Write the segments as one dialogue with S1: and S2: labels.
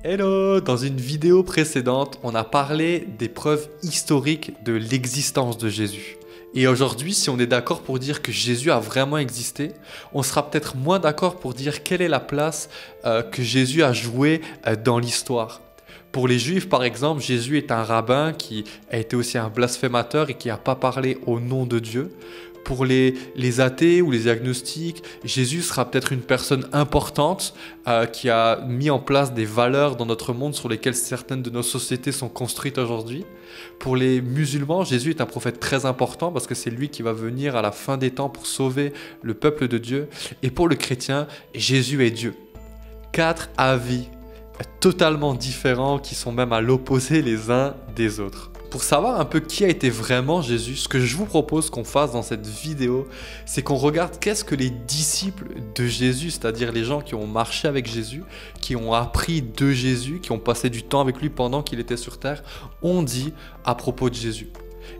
S1: Hello! Dans une vidéo précédente, on a parlé des preuves historiques de l'existence de Jésus. Et aujourd'hui, si on est d'accord pour dire que Jésus a vraiment existé, on sera peut-être moins d'accord pour dire quelle est la place que Jésus a jouée dans l'histoire. Pour les Juifs, par exemple, Jésus est un rabbin qui a été aussi un blasphémateur et qui n'a pas parlé au nom de Dieu. Pour les athées ou les agnostiques, Jésus sera peut-être une personne importante qui a mis en place des valeurs dans notre monde sur lesquelles certaines de nos sociétés sont construites aujourd'hui. Pour les musulmans, Jésus est un prophète très important parce que c'est lui qui va venir à la fin des temps pour sauver le peuple de Dieu. Et pour le chrétien, Jésus est Dieu. 4 avis totalement différents qui sont même à l'opposé les uns des autres. Pour savoir un peu qui a été vraiment Jésus, ce que je vous propose qu'on fasse dans cette vidéo, c'est qu'on regarde qu'est-ce que les disciples de Jésus, c'est-à-dire les gens qui ont marché avec Jésus, qui ont appris de Jésus, qui ont passé du temps avec lui pendant qu'il était sur terre, ont dit à propos de Jésus.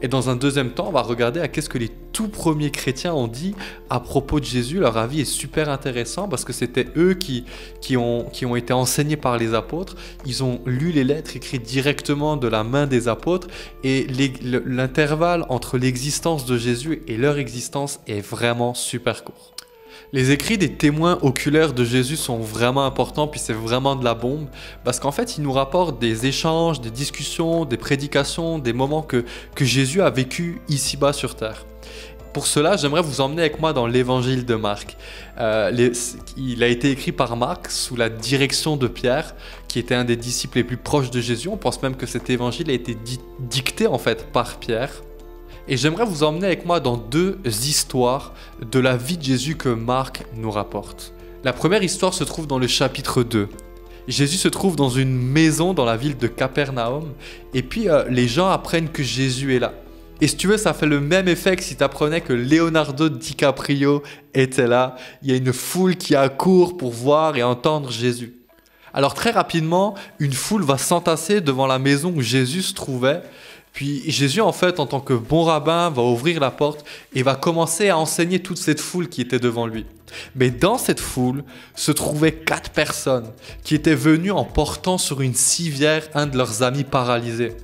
S1: Et dans un deuxième temps, on va regarder à qu'est-ce que les tout premiers chrétiens ont dit à propos de Jésus. Leur avis est super intéressant parce que c'était eux qui ont été enseignés par les apôtres. Ils ont lu les lettres écrites directement de la main des apôtres et l'intervalle entre l'existence de Jésus et leur existence est vraiment super court. Les écrits des témoins oculaires de Jésus sont vraiment importants, puis c'est vraiment de la bombe, parce qu'en fait, ils nous rapportent des échanges, des discussions, des prédications, des moments que Jésus a vécu ici-bas sur terre. Pour cela, j'aimerais vous emmener avec moi dans l'évangile de Marc. Il a été écrit par Marc sous la direction de Pierre, qui était un des disciples les plus proches de Jésus. On pense même que cet évangile a été dicté en fait par Pierre. Et j'aimerais vous emmener avec moi dans 2 histoires de la vie de Jésus que Marc nous rapporte. La première histoire se trouve dans le chapitre 2. Jésus se trouve dans une maison dans la ville de Capernaum et puis les gens apprennent que Jésus est là. Et si tu veux, ça fait le même effet que si tu apprenais que Leonardo DiCaprio était là. Il y a une foule qui accourt pour voir et entendre Jésus. Alors très rapidement, une foule va s'entasser devant la maison où Jésus se trouvait. Puis Jésus, en fait, en tant que bon rabbin, va ouvrir la porte et va commencer à enseigner toute cette foule qui était devant lui. Mais dans cette foule se trouvaient 4 personnes qui étaient venues en portant sur une civière un de leurs amis paralysés.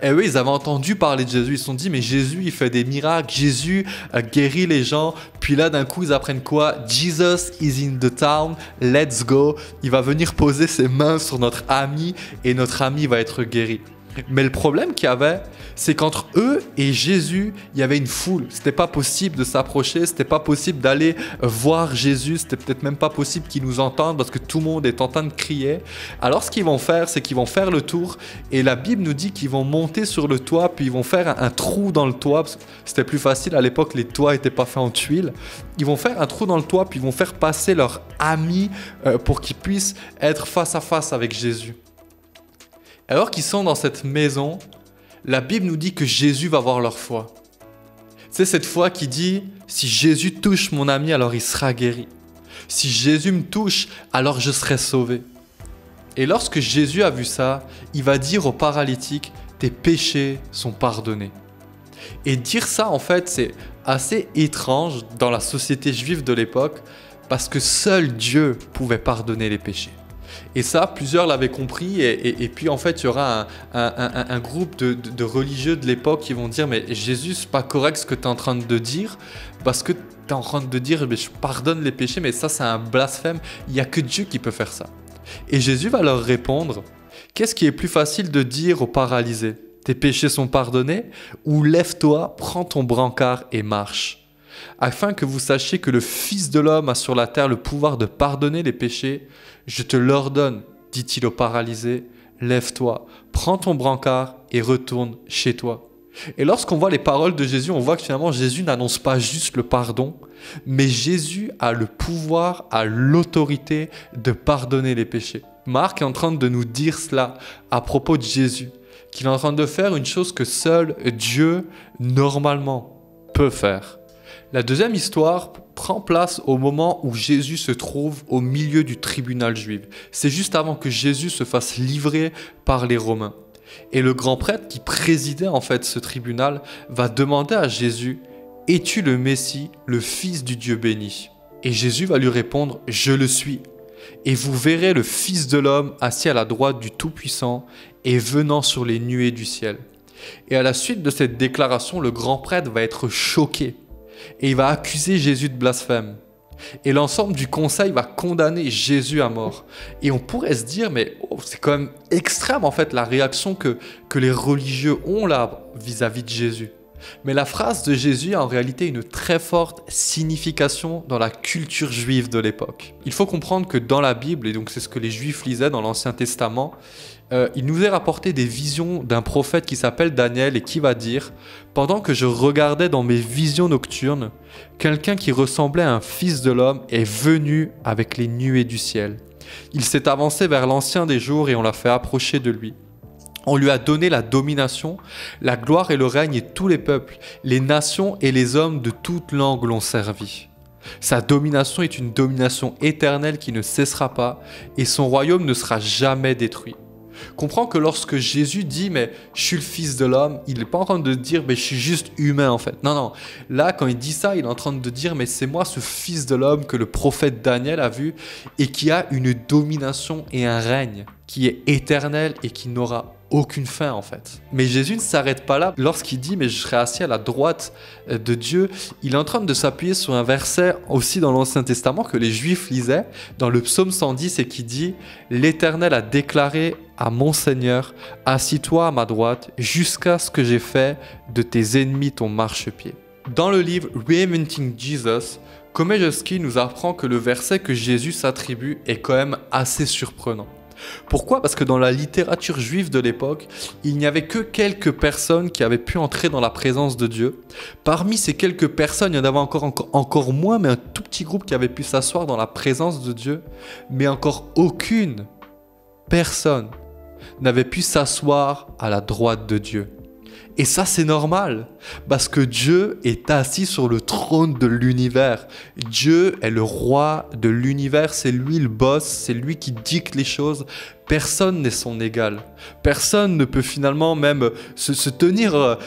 S1: Et eux, ils avaient entendu parler de Jésus, ils se sont dit, mais Jésus, il fait des miracles, Jésus guérit les gens. Puis là, d'un coup, ils apprennent quoi? Jesus is in the town, let's go. Il va venir poser ses mains sur notre ami et notre ami va être guéri. Mais le problème qu'il y avait, c'est qu'entre eux et Jésus, il y avait une foule. C'était pas possible de s'approcher, c'était pas possible d'aller voir Jésus, c'était peut-être même pas possible qu'ils nous entendent parce que tout le monde est en train de crier. Alors ce qu'ils vont faire, c'est qu'ils vont faire le tour et la Bible nous dit qu'ils vont monter sur le toit puis ils vont faire un trou dans le toit parce que c'était plus facile à l'époque, les toits n'étaient pas faits en tuiles. Ils vont faire un trou dans le toit puis ils vont faire passer leur ami pour qu'ils puissent être face à face avec Jésus. Alors qu'ils sont dans cette maison, la Bible nous dit que Jésus va voir leur foi. C'est cette foi qui dit « Si Jésus touche mon ami, alors il sera guéri. Si Jésus me touche, alors je serai sauvé. » Et lorsque Jésus a vu ça, il va dire au paralytique « Tes péchés sont pardonnés. » Et dire ça, en fait, c'est assez étrange dans la société juive de l'époque parce que seul Dieu pouvait pardonner les péchés. Et ça, plusieurs l'avaient compris et puis en fait, il y aura un groupe de religieux de l'époque qui vont dire « Mais Jésus, c'est pas correct ce que tu es en train de dire parce que tu es en train de dire « Je pardonne les péchés, mais ça, c'est un blasphème. Il n'y a que Dieu qui peut faire ça. » Et Jésus va leur répondre « Qu'est-ce qui est plus facile de dire aux paralysés? Tes péchés sont pardonnés? Ou lève-toi, prends ton brancard et marche. » Afin que vous sachiez que le Fils de l'homme a sur la terre le pouvoir de pardonner les péchés, je te l'ordonne, dit-il au paralysé, lève-toi, prends ton brancard et retourne chez toi. Et lorsqu'on voit les paroles de Jésus, on voit que finalement Jésus n'annonce pas juste le pardon, mais Jésus a le pouvoir, a l'autorité de pardonner les péchés. Marc est en train de nous dire cela à propos de Jésus, qu'il est en train de faire une chose que seul Dieu, normalement, peut faire. La deuxième histoire prend place au moment où Jésus se trouve au milieu du tribunal juif. C'est juste avant que Jésus se fasse livrer par les Romains. Et le grand prêtre qui présidait en fait ce tribunal va demander à Jésus « Es-tu le Messie, le Fils du Dieu béni ?» Et Jésus va lui répondre « Je le suis ». et vous verrez le Fils de l'homme assis à la droite du Tout-Puissant et venant sur les nuées du ciel. » Et à la suite de cette déclaration, le grand prêtre va être choqué et il va accuser Jésus de blasphème. Et l'ensemble du conseil va condamner Jésus à mort. Et on pourrait se dire, mais c'est quand même extrême en fait la réaction que les religieux ont là vis-à-vis de Jésus. Mais la phrase de Jésus a en réalité une très forte signification dans la culture juive de l'époque. Il faut comprendre que dans la Bible, et donc c'est ce que les Juifs lisaient dans l'Ancien Testament, il nous est rapporté des visions d'un prophète qui s'appelle Daniel et qui va dire « Pendant que je regardais dans mes visions nocturnes, quelqu'un qui ressemblait à un fils de l'homme est venu avec les nuées du ciel. Il s'est avancé vers l'Ancien des jours et on l'a fait approcher de lui. On lui a donné la domination, la gloire et le règne et tous les peuples, les nations et les hommes de toute langue l'ont servi. Sa domination est une domination éternelle qui ne cessera pas et son royaume ne sera jamais détruit. » Comprends que lorsque Jésus dit « mais je suis le fils de l'homme », il n'est pas en train de dire « mais je suis juste humain en fait ». Non, non. Là, quand il dit ça, il est en train de dire « mais c'est moi ce fils de l'homme que le prophète Daniel a vu et qui a une domination et un règne qui est éternel et qui n'aura aucune fin en fait. » Mais Jésus ne s'arrête pas là. Lorsqu'il dit « mais je serai assis à la droite de Dieu », il est en train de s'appuyer sur un verset aussi dans l'Ancien Testament que les Juifs lisaient dans le psaume 110 et qui dit « L'Éternel a déclaré à mon Seigneur, assis-toi à ma droite jusqu'à ce que j'ai fait de tes ennemis ton marchepied. » Dans le livre Reinventing Jesus, Komejewski nous apprend que le verset que Jésus s'attribue est quand même assez surprenant. Pourquoi? Parce que dans la littérature juive de l'époque, il n'y avait que quelques personnes qui avaient pu entrer dans la présence de Dieu. Parmi ces quelques personnes, il y en avait encore moins, mais un tout petit groupe qui avait pu s'asseoir dans la présence de Dieu, mais encore aucune personne n'avait pu s'asseoir à la droite de Dieu. Et ça, c'est normal, parce que Dieu est assis sur le trône de l'univers. Dieu est le roi de l'univers, c'est lui le boss, c'est lui qui dicte les choses. Personne n'est son égal. Personne ne peut finalement même se tenir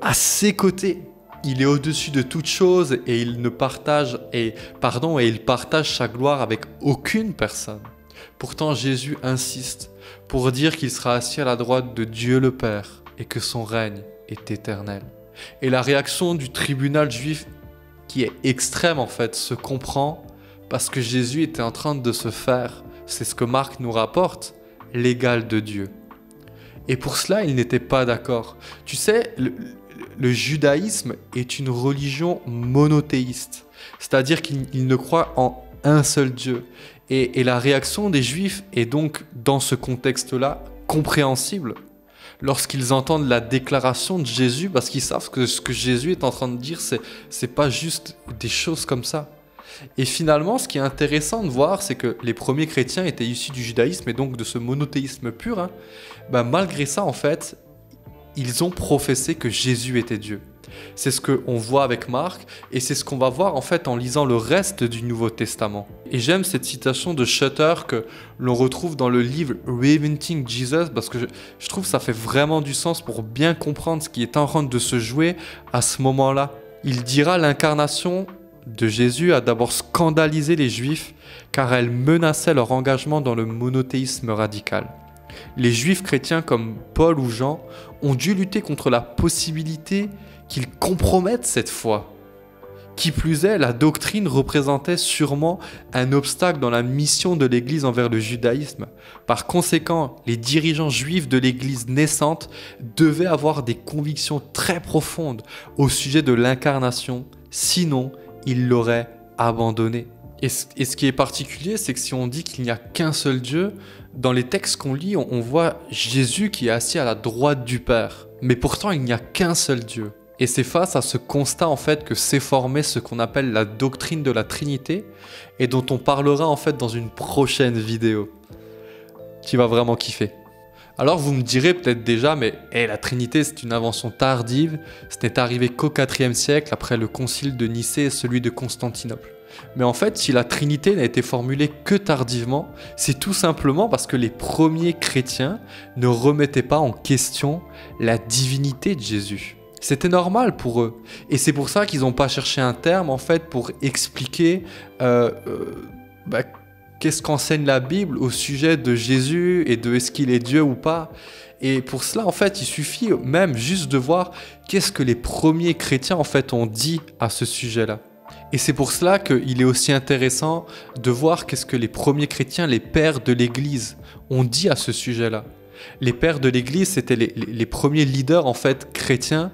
S1: à ses côtés. Il est au-dessus de toute chose et il partage sa gloire avec aucune personne. Pourtant, Jésus insiste pour dire qu'il sera assis à la droite de Dieu le Père et que son règne est éternel. Et la réaction du tribunal juif, qui est extrême en fait, se comprend parce que Jésus était en train de se faire, c'est ce que Marc nous rapporte, l'égal de Dieu. Et pour cela, il n'était pas d'accord. Tu sais, le judaïsme est une religion monothéiste, c'est-à-dire qu'il ne croit en un seul Dieu. Et la réaction des Juifs est donc, dans ce contexte-là, compréhensible lorsqu'ils entendent la déclaration de Jésus, parce qu'ils savent que ce que Jésus est en train de dire, c'est pas juste des choses comme ça. Et finalement, ce qui est intéressant de voir, c'est que les premiers chrétiens étaient issus du judaïsme et donc de ce monothéisme pur. Malgré ça, en fait, ils ont professé que Jésus était Dieu. C'est ce qu'on voit avec Marc et c'est ce qu'on va voir en fait en lisant le reste du Nouveau Testament. Et j'aime cette citation de Schutter que l'on retrouve dans le livre Reinventing Jesus parce que je trouve que ça fait vraiment du sens pour bien comprendre ce qui est en train de se jouer à ce moment-là. Il dira: l'incarnation de Jésus a d'abord scandalisé les Juifs car elle menaçait leur engagement dans le monothéisme radical. Les Juifs chrétiens comme Paul ou Jean ont dû lutter contre la possibilité qu'ils compromettent cette foi. Qui plus est, la doctrine représentait sûrement un obstacle dans la mission de l'Église envers le judaïsme. Par conséquent, les dirigeants juifs de l'Église naissante devaient avoir des convictions très profondes au sujet de l'incarnation, sinon ils l'auraient abandonné. Et ce qui est particulier, c'est que si on dit qu'il n'y a qu'un seul Dieu, dans les textes qu'on lit, on voit Jésus qui est assis à la droite du Père. Mais pourtant, il n'y a qu'un seul Dieu. Et c'est face à ce constat en fait que s'est formé ce qu'on appelle la doctrine de la Trinité et dont on parlera en fait dans une prochaine vidéo. Tu vas vraiment kiffer. Alors vous me direz peut-être déjà, mais la Trinité c'est une invention tardive, ce n'est arrivé qu'au IVe siècle après le concile de Nicée et celui de Constantinople. Mais en fait, si la Trinité n'a été formulée que tardivement, c'est tout simplement parce que les premiers chrétiens ne remettaient pas en question la divinité de Jésus. C'était normal pour eux. Et c'est pour ça qu'ils n'ont pas cherché un terme en fait pour expliquer qu'est-ce qu'enseigne la Bible au sujet de Jésus et de est-ce qu'il est Dieu ou pas. Et pour cela, en fait, il suffit même juste de voir qu'est-ce que les premiers chrétiens, en fait, ont dit à ce sujet-là. Et c'est pour cela qu'il est aussi intéressant de voir qu'est-ce que les premiers chrétiens, les pères de l'Église, ont dit à ce sujet-là. Les pères de l'Église, c'était les premiers leaders en fait chrétiens,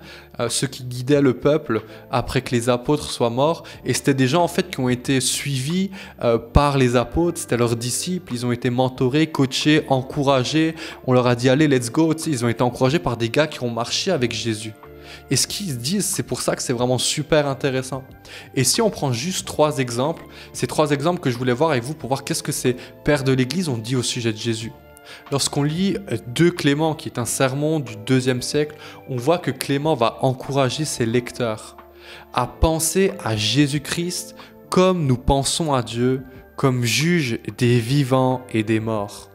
S1: ceux qui guidaient le peuple après que les apôtres soient morts. Et c'était des gens en fait qui ont été suivis par les apôtres, c'était leurs disciples, ils ont été mentorés, coachés, encouragés. On leur a dit allez, let's go. Tu sais, ils ont été encouragés par des gars qui ont marché avec Jésus. Et ce qu'ils disent, c'est pour ça que c'est vraiment super intéressant. Et si on prend juste 3 exemples, ces 3 exemples que je voulais voir avec vous pour voir qu'est-ce que ces pères de l'Église ont dit au sujet de Jésus. Lorsqu'on lit 2 Clément, qui est un sermon du 2e siècle, on voit que Clément va encourager ses lecteurs à penser à Jésus-Christ comme nous pensons à Dieu, comme juge des vivants et des morts.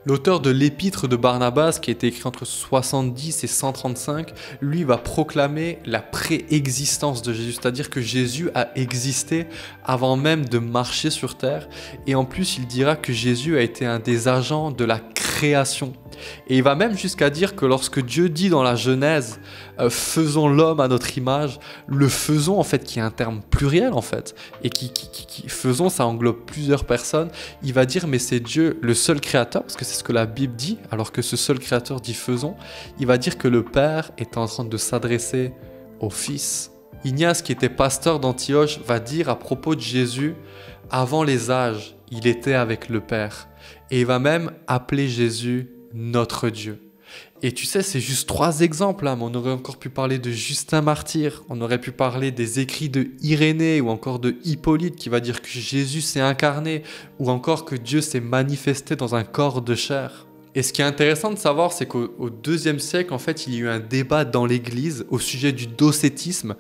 S1: L'auteur de l'épître de Barnabas, qui a été écrit entre 70 et 135, lui va proclamer la préexistence de Jésus, c'est-à-dire que Jésus a existé avant même de marcher sur terre. Et en plus, il dira que Jésus a été un des agents de la création. Et il va même jusqu'à dire que lorsque Dieu dit dans la Genèse « faisons l'homme à notre image », le « faisons » en fait, qui est un terme pluriel en fait, et qui faisons, ça englobe plusieurs personnes, il va dire mais c'est Dieu le seul créateur, parce que c'est ce que la Bible dit, alors que ce seul créateur dit faisons, il va dire que le Père est en train de s'adresser au Fils. Ignace, qui était pasteur d'Antioche, va dire à propos de Jésus, avant les âges, il était avec le Père. Et il va même appeler Jésus notre Dieu. Et tu sais, c'est juste 3 exemples, hein, mais on aurait encore pu parler de Justin Martyr, on aurait pu parler des écrits de Irénée ou encore de Hippolyte qui va dire que Jésus s'est incarné ou encore que Dieu s'est manifesté dans un corps de chair. Et ce qui est intéressant de savoir, c'est qu'au IIe siècle, en fait, il y a eu un débat dans l'Église au sujet du docétisme,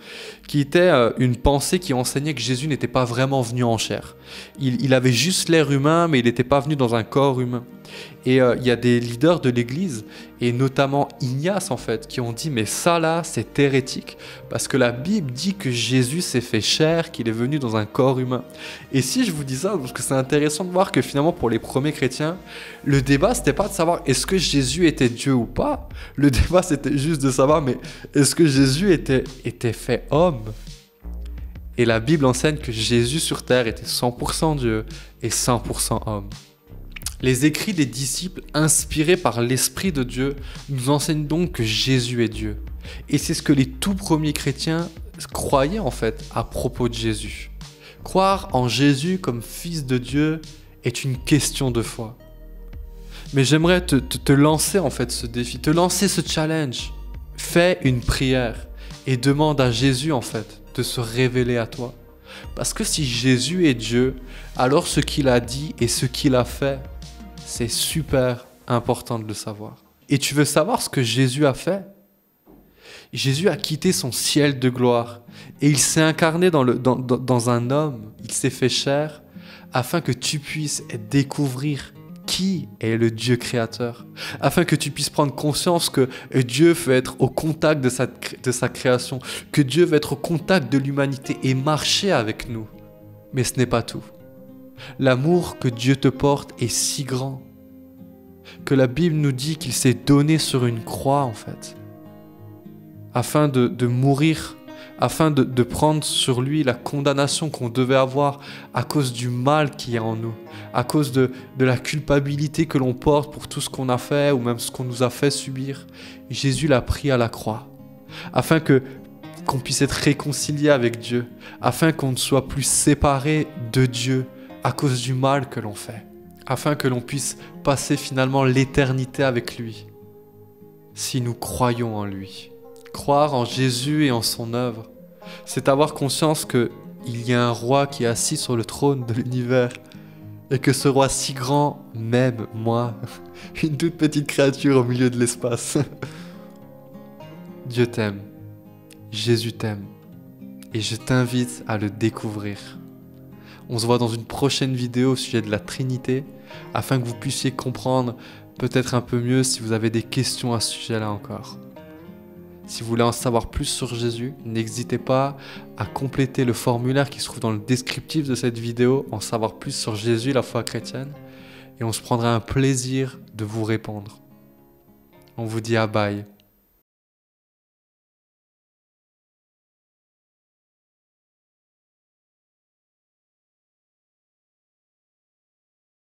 S1: qui était une pensée qui enseignait que Jésus n'était pas vraiment venu en chair. Il avait juste l'air humain, mais il n'était pas venu dans un corps humain. Et il y a des leaders de l'Église, et notamment Ignace en fait, qui ont dit mais ça là c'est hérétique, parce que la Bible dit que Jésus s'est fait chair, qu'il est venu dans un corps humain. Et si je vous dis ça, parce que c'est intéressant de voir que finalement pour les premiers chrétiens, le débat c'était pas de savoir est-ce que Jésus était Dieu ou pas, le débat c'était juste de savoir mais est-ce que Jésus était fait homme. Et la Bible enseigne que Jésus sur terre était 100% Dieu et 100% homme. Les écrits des disciples, inspirés par l'Esprit de Dieu, nous enseignent donc que Jésus est Dieu. Et c'est ce que les tout premiers chrétiens croyaient en fait à propos de Jésus. Croire en Jésus comme Fils de Dieu est une question de foi. Mais j'aimerais te lancer en fait ce défi, te lancer ce challenge. Fais une prière et demande à Jésus en fait de se révéler à toi. Parce que si Jésus est Dieu, alors ce qu'il a dit et ce qu'il a fait, c'est super important de le savoir. Et tu veux savoir ce que Jésus a fait? Jésus a quitté son ciel de gloire et il s'est incarné dans un homme. Il s'est fait chair afin que tu puisses découvrir qui est le Dieu créateur. Afin que tu puisses prendre conscience que Dieu veut être au contact de sa création, que Dieu veut être au contact de l'humanité et marcher avec nous. Mais ce n'est pas tout. L'amour que Dieu te porte est si grand que la Bible nous dit qu'il s'est donné sur une croix en fait, afin de mourir, afin de prendre sur lui la condamnation qu'on devait avoir à cause du mal qui est en nous, à cause de la culpabilité que l'on porte pour tout ce qu'on a fait ou même ce qu'on nous a fait subir. Jésus l'a pris à la croix, afin qu'on puisse être réconcilié avec Dieu, afin qu'on ne soit plus séparé de Dieu à cause du mal que l'on fait, afin que l'on puisse passer finalement l'éternité avec lui, si nous croyons en lui. Croire en Jésus et en son œuvre, c'est avoir conscience qu'il y a un roi qui est assis sur le trône de l'univers, et que ce roi si grand m'aime, moi, une toute petite créature au milieu de l'espace. Dieu t'aime, Jésus t'aime, et je t'invite à le découvrir. On se voit dans une prochaine vidéo au sujet de la Trinité, afin que vous puissiez comprendre peut-être un peu mieux si vous avez des questions à ce sujet-là encore. Si vous voulez en savoir plus sur Jésus, n'hésitez pas à compléter le formulaire qui se trouve dans le descriptif de cette vidéo, en savoir plus sur Jésus, la foi chrétienne, et on se prendra un plaisir de vous répondre. On vous dit à bye.